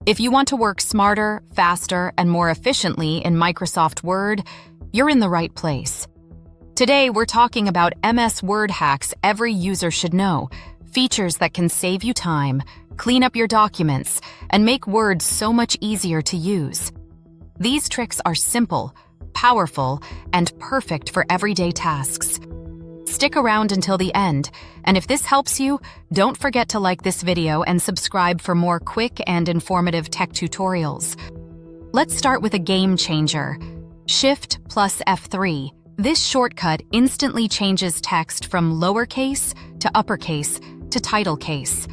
If you want to work smarter, faster, and more efficiently in Microsoft Word, you're in the right place. Today, we're talking about MS Word hacks every user should know, features that can save you time, clean up your documents, and make Word so much easier to use. These tricks are simple, powerful, and perfect for everyday tasks. Stick around until the end, and if this helps you, don't forget to like this video and subscribe for more quick and informative tech tutorials. Let's start with a game changer. Shift plus F3. This shortcut instantly changes text from lowercase to uppercase to title case.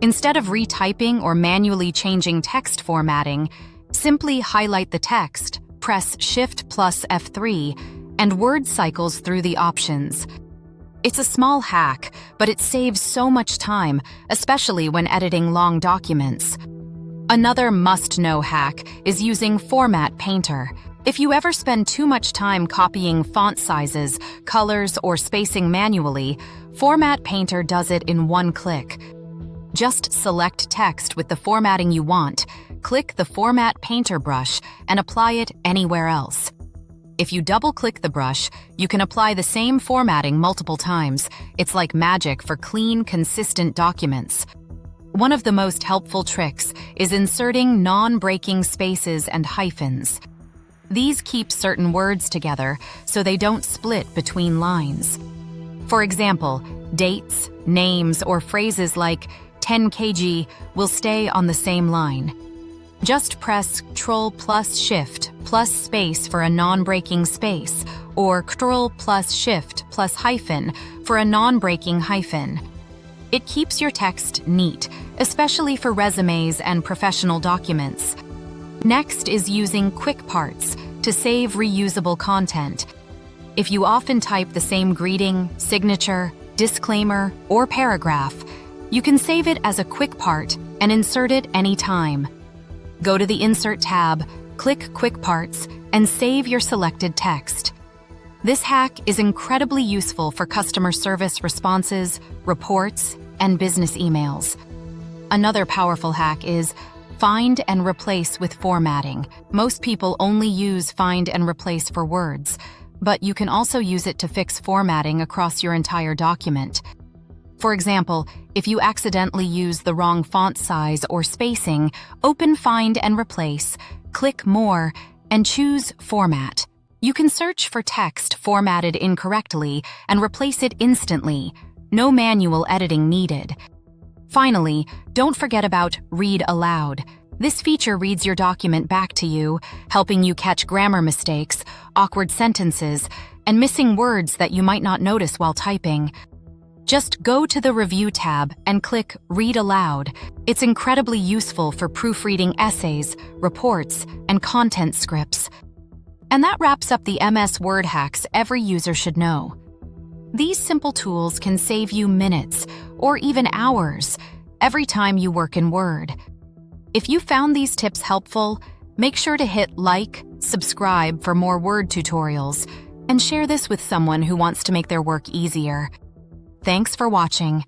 Instead of retyping or manually changing text formatting, simply highlight the text, press Shift plus F3, and Word cycles through the options. It's a small hack, but it saves so much time, especially when editing long documents. Another must-know hack is using Format Painter. If you ever spend too much time copying font sizes, colors, or spacing manually, Format Painter does it in one click. Just select text with the formatting you want, click the Format Painter brush, and apply it anywhere else. If you double-click the brush, you can apply the same formatting multiple times. It's like magic for clean, consistent documents. One of the most helpful tricks is inserting non-breaking spaces and hyphens. These keep certain words together so they don't split between lines. For example, dates, names, or phrases like 10 kg will stay on the same line. Just press Ctrl plus Shift plus space for a non-breaking space, or Ctrl plus Shift plus hyphen for a non-breaking hyphen. It keeps your text neat, especially for resumes and professional documents. Next is using quick parts to save reusable content. If you often type the same greeting, signature, disclaimer, or paragraph, you can save it as a quick part and insert it anytime. Go to the Insert tab, click Quick Parts, and save your selected text. This hack is incredibly useful for customer service responses, reports, and business emails. Another powerful hack is Find and Replace with formatting. Most people only use Find and Replace for words, but you can also use it to fix formatting across your entire document. For example, if you accidentally use the wrong font size or spacing, open Find and Replace, click More, and choose Format. You can search for text formatted incorrectly and replace it instantly. No manual editing needed. Finally, don't forget about Read Aloud. This feature reads your document back to you, helping you catch grammar mistakes, awkward sentences, and missing words that you might not notice while typing. Just go to the Review tab and click Read Aloud. It's incredibly useful for proofreading essays, reports, and content scripts. And that wraps up the MS Word hacks every user should know. These simple tools can save you minutes or even hours every time you work in Word. If you found these tips helpful, make sure to hit like, subscribe for more Word tutorials, and share this with someone who wants to make their work easier. Thanks for watching.